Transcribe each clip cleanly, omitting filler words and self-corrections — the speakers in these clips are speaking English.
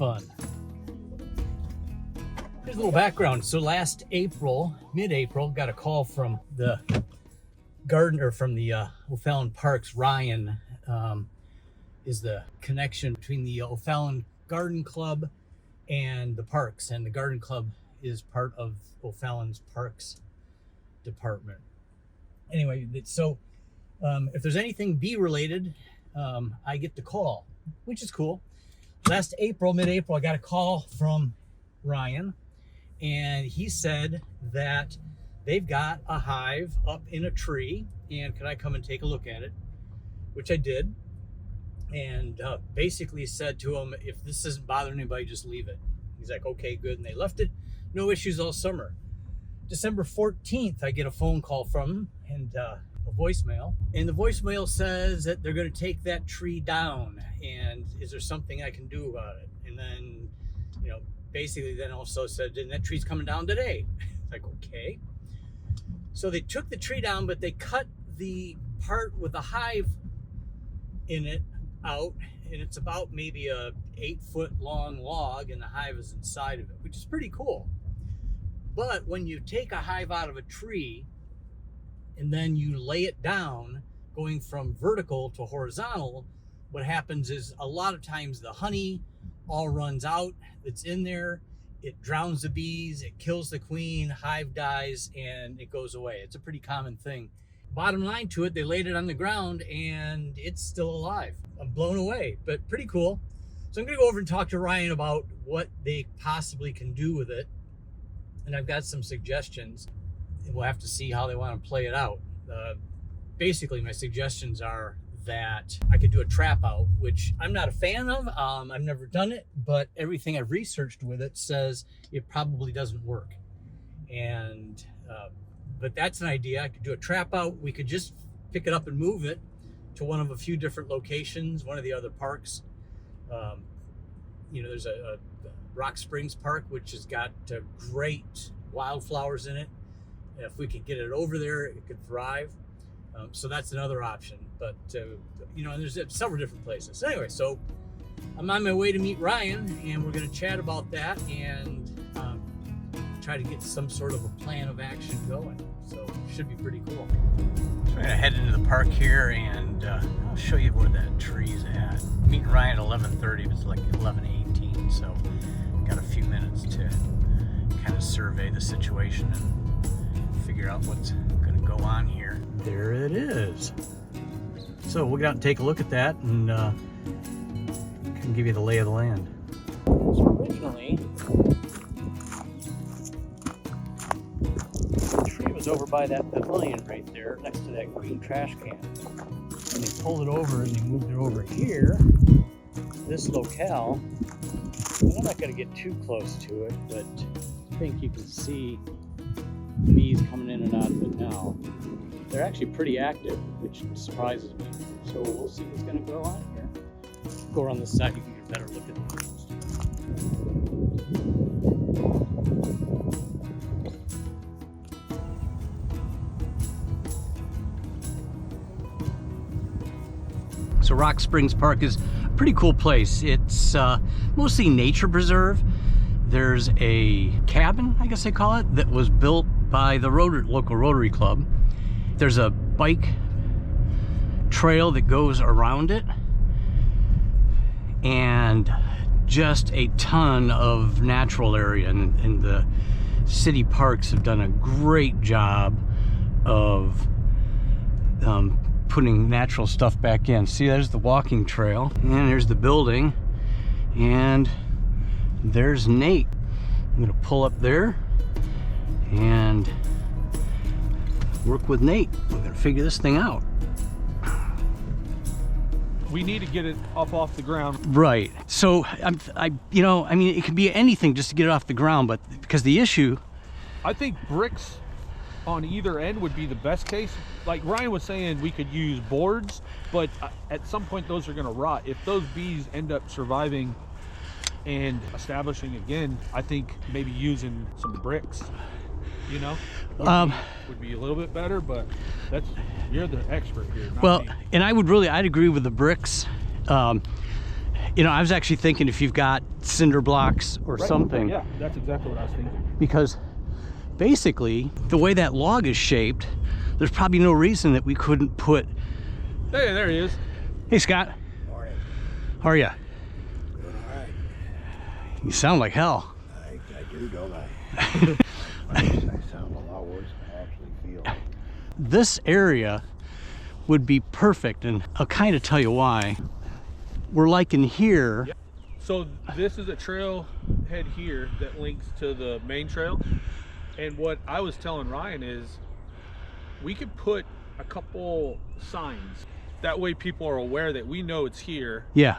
fun. Here's a little background. So last April, mid-April, got a call from the gardener from the O'Fallon Parks. Ryan is the connection between the O'Fallon Garden Club and the parks, and the garden club is part of O'Fallon's Parks department. Anyway, so if there's anything bee related, I get the call, which is cool. Last April, mid-April, I got a call from Ryan, and he said that they've got a hive up in a tree, and could I come and take a look at it? Which I did, and basically said to him, if this isn't bothering anybody, just leave it. He's like, okay, good, and they left it. No issues all summer. December 14th, I get a phone call from him, and a voicemail, and the voicemail says that they're going to take that tree down, and is there something I can do about it? And then, basically then also said, and that tree's coming down today. Like, okay. So they took the tree down, but they cut the part with the hive in it out, and it's about maybe a 8-foot long log, and the hive is inside of it, which is pretty cool. But when you take a hive out of a tree and then you lay it down, going from vertical to horizontal, what happens is a lot of times the honey all runs out that's in there. It drowns the bees, it kills the queen, hive dies, and it goes away. It's a pretty common thing. Bottom line to it, they laid it on the ground and it's still alive. I'm blown away, but pretty cool. So I'm gonna go over and talk to Ryan about what they possibly can do with it. And I've got some suggestions. We'll have to see how they want to play it out. Basically, my suggestions are that I could do a trap out, which I'm not a fan of. I've never done it, but everything I've researched with it says it probably doesn't work. And but that's an idea. I could do a trap out. We could just pick it up and move it to one of a few different locations, one of the other parks. There's a Rock Springs Park, which has got great wildflowers in it. If we could get it over there, it could thrive. So that's another option. But, there's several different places. So anyway, so I'm on my way to meet Ryan, and we're going to chat about that and try to get some sort of a plan of action going. So it should be pretty cool. So we're going to head into the park here, and I'll show you where that tree's at. Meeting Ryan at 11:30, but it's like 11:18, so got a few minutes to kind of survey the situation and figure out what's going to go on here. There it is. So we'll get out and take a look at that, and can give you the lay of the land. So originally, the tree was over by that pavilion right there, next to that green trash can. And they pulled it over and they moved it over here, this locale. And I'm not going to get too close to it, but I think you can see bees coming in and out of it now. They're actually pretty active, which surprises me. So we'll see what's going to go on here. Go around this side, you can get a better look at the bees. So Rock Springs Park is a pretty cool place. It's mostly nature preserve. There's a cabin, I guess they call it, that was built by the local Rotary Club. There's a bike trail that goes around it, and just a ton of natural area, and the city parks have done a great job of putting natural stuff back in. See, there's the walking trail, and there's the building, and there's Nate. I'm gonna pull up there and work with Nate. We're gonna figure this thing out. We need to get it off the ground. Right. So it could be anything just to get it off the ground, but because the issue, I think bricks on either end would be the best case. Like Ryan was saying, we could use boards, but at some point those are going to rot. If those bees end up surviving and establishing again, I think maybe using some bricks, would be a little bit better, but you're the expert here. Well, me. And I'd agree with the bricks. You know, I was actually thinking if you've got cinder blocks or something. Yeah, that's exactly what I was thinking. Because basically, the way that log is shaped, there's probably no reason that we couldn't put... Hey, there he is. Hey, Scott. Morning. How are you? Doing all right. You sound like hell. I do, don't I? I sound a lot worse than I actually feel. This area would be perfect, and I'll kind of tell you why. We're like in here. Yep. So this is a trail head here that links to the main trail. And what I was telling Ryan is we could put a couple signs. That way people are aware that we know it's here. Yeah.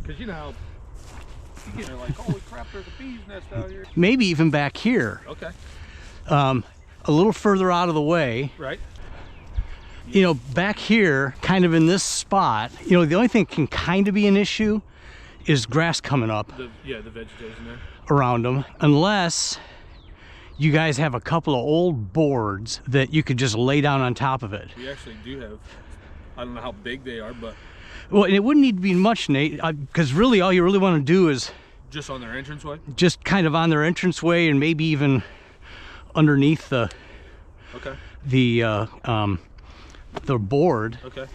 Because you know how they're like, holy crap, there's a bee's nest out here. Maybe even back here. Okay. A little further out of the way. Right. You know, back here, kind of in this spot, you know, the only thing that can kind of be an issue is grass coming up. The vegetation there. Around them, unless you guys have a couple of old boards that you could just lay down on top of it. We actually do have, I don't know how big they are, but... Well, and it wouldn't need to be much, Nate, because really all you really want to do is... Just on their entranceway? Just kind of on their entranceway and maybe even underneath the... Okay. The board. Okay.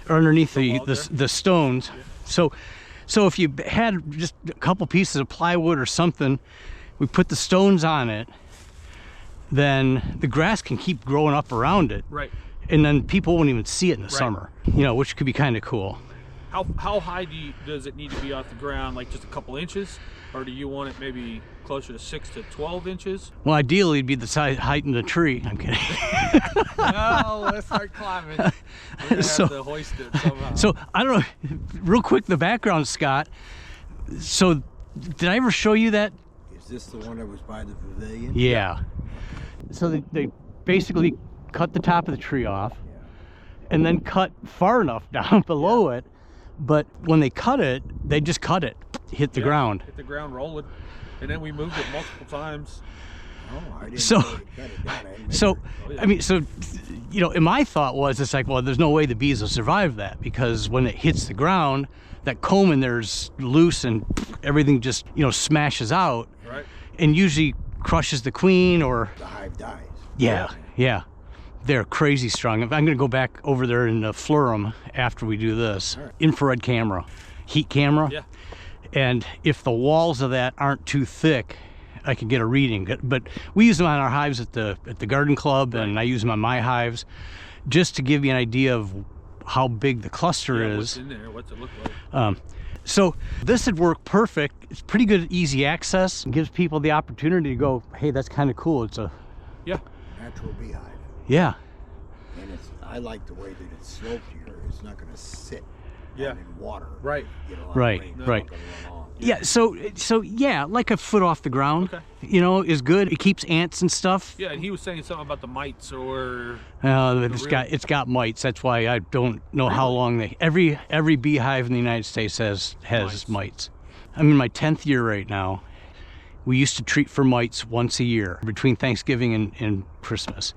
Or underneath the the stones. Yeah. So if you had just a couple pieces of plywood or something, we put the stones on it, then the grass can keep growing up around it. Right. And then people won't even see it in the summer, you know, which could be kind of cool. How high does it need to be off the ground? Like just a couple inches? Or do you want it maybe closer to 6 to 12 inches? Well, ideally it'd be the size height in the tree. I'm kidding. No, let's start climbing. We're gonna have to hoist it somehow. So I don't know, real quick, the background, Scott. So did I ever show you that? Is this the one that was by the pavilion? Yeah. So they basically cut the top of the tree off and then cut far enough down below it. But when they cut it, they just cut it, hit the ground. Hit the ground, roll it, and then we moved it multiple times. Oh, I didn't So, know they cut it down. so, I mean, so, you know, and my thought was, it's like, well, there's no way the bees will survive that, because when it hits the ground, that comb in there's loose and everything just, you know, smashes out. Right. And usually crushes the queen or... The hive dies. Yeah. They're crazy strong. I'm going to go back over there and floor them after we do this. Right. Infrared camera, heat camera. Yeah. And if the walls of that aren't too thick, I can get a reading. But we use them on our hives at the garden club, and I use them on my hives, just to give you an idea of how big the cluster is. What's in there? What's it look like? So this would work perfect. It's pretty good, easy access. It gives people the opportunity to go, hey, that's kind of cool. It's a Natural beehive. yeah. And I like the way that it's sloped here. It's not going to sit in water. Right. Get a lot of Right. rain. Right. It's not gonna run off. Yeah, so yeah, like a foot off the ground. Okay. You know, is good. It keeps ants and stuff. Yeah, and he was saying something about the mites or... It's got mites. That's why I don't know how long they... Every beehive in the United States has mites. I'm in my 10th year right now. We used to treat for mites once a year between Thanksgiving and Christmas.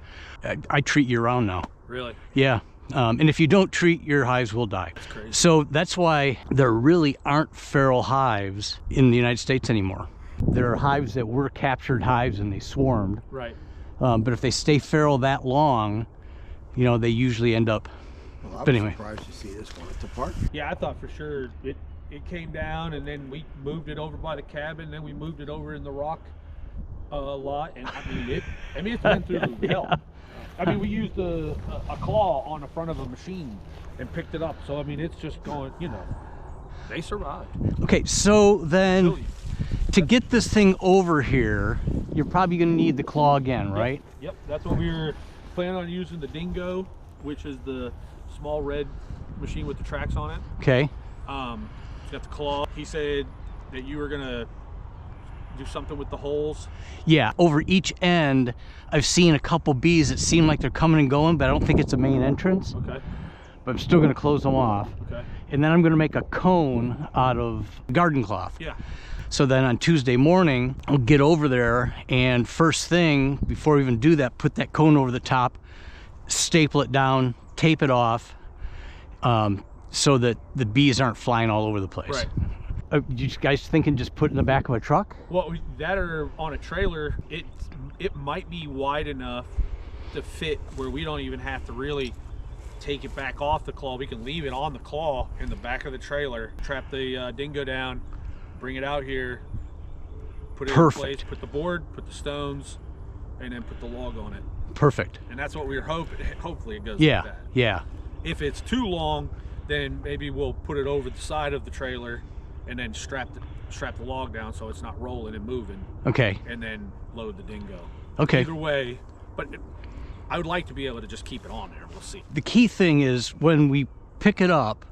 I treat year round now. Really? Yeah. And if you don't treat, your hives will die. That's crazy. So that's why there really aren't feral hives in the United States anymore. There are hives that were captured hives and they swarmed. Right. But if they stay feral that long, you know, they usually end up... Well, I was But anyway. surprised to see this one at the park. Yeah, I thought for sure it came down, and then we moved it over by the cabin, then we moved it over in the rock lot, and I mean it's been through hell. I mean, we used a claw on the front of a machine and picked it up. So I mean, it's just going, you know, they survived. Okay, so then to get this thing over here, you're probably going to need the claw again, right? Yep, that's what we were planning on using, the Dingo, which is the small red machine with the tracks on it. Okay. It's got the claw. He said that you were gonna do something with the holes. Yeah, over each end, I've seen a couple bees that seem like they're coming and going, but I don't think it's a main entrance. Okay. But I'm still going to close them off. Okay. And then I'm going to make a cone out of garden cloth. Yeah. So then on Tuesday morning, I'll get over there, and first thing, before we even do that, put that cone over the top, staple it down, tape it off, so that the bees aren't flying all over the place. Right. You guys thinking just put it in the back of a truck? Well, that or on a trailer, it might be wide enough to fit where we don't even have to really take it back off the claw. We can leave it on the claw in the back of the trailer, trap the dingo down, bring it out here, put it in place, put the board, put the stones, and then put the log on it. Perfect. And that's what we're hoping. Hopefully it goes Yeah, like that. yeah. If it's too long, then maybe we'll put it over the side of the trailer and then strap the log down so it's not rolling and moving. Okay. And then load the dingo. Okay. Either way, but I would like to be able to just keep it on there. We'll see. The key thing is when we pick it up,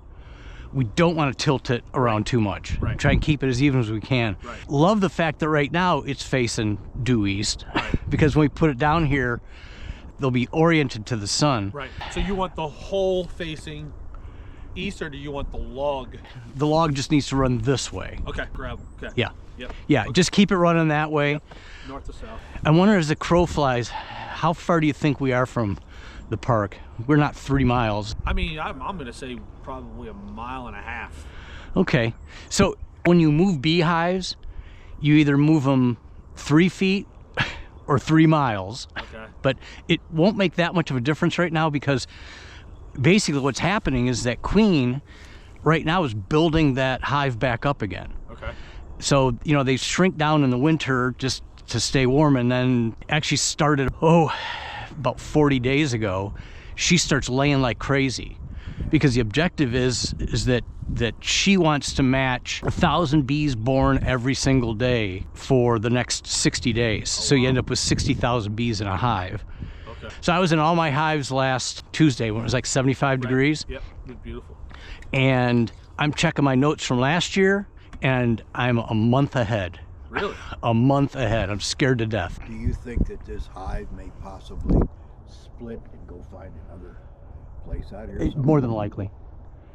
we don't want to tilt it around too much. Right. Try and keep it as even as we can. Right. Love the fact that right now it's facing due east, because when we put it down here, they'll be oriented to the sun. Right. So you want the hole facing east, or do you want the log? The log just needs to run this way. Okay. Grab. Okay. Yeah. Yep. Yeah. Okay. Just keep it running that way. Yep. North to south. I wonder, as the crow flies, how far do you think we are from the park? We're not 3 miles. I mean, I'm going to say probably 1.5 miles. Okay. So when you move beehives, you either move them 3 feet or 3 miles. Okay. But it won't make that much of a difference right now, because basically what's happening is that queen right now is building that hive back up again. Okay. So, you know, they shrink down in the winter just to stay warm, and then actually started, about 40 days ago, she starts laying like crazy, because the objective is that she wants to match 1,000 bees born every single day for the next 60 days. So you end up with 60,000 bees in a hive. Okay. So I was in all my hives last Tuesday when it was like 75 degrees. Yep. It's beautiful. And I'm checking my notes from last year, and I'm a month ahead. Really? A month ahead. I'm scared to death. Do you think that this hive may possibly split and go find another place out here? More than likely.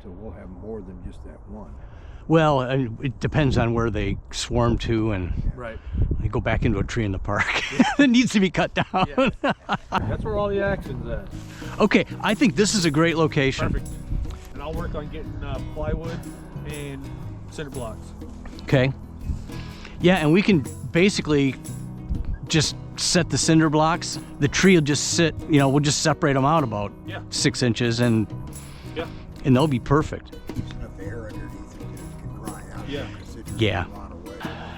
So we'll have more than just that one. Well, it depends on where they swarm to, and Right. they go back into a tree in the park that needs to be cut down. Yeah. That's where all the action's at. Okay, I think this is a great location. Perfect. And I'll work on getting plywood and cinder blocks. Okay. Yeah, and we can basically just set the cinder blocks. The tree will just sit, you know, we'll just separate them out about 6 inches, and they'll be perfect. Keeps enough air underneath it that it can dry out. Yeah. Yeah.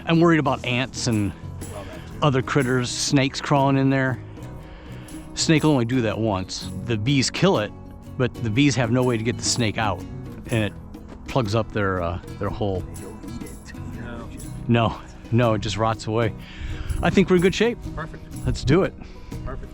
I'm worried about ants and other critters, snakes crawling in there. Snake will only do that once. The bees kill it, but the bees have no way to get the snake out, and it plugs up their hole. They don't eat it. No, it just rots away. I think we're in good shape. Perfect. Let's do it. Perfect.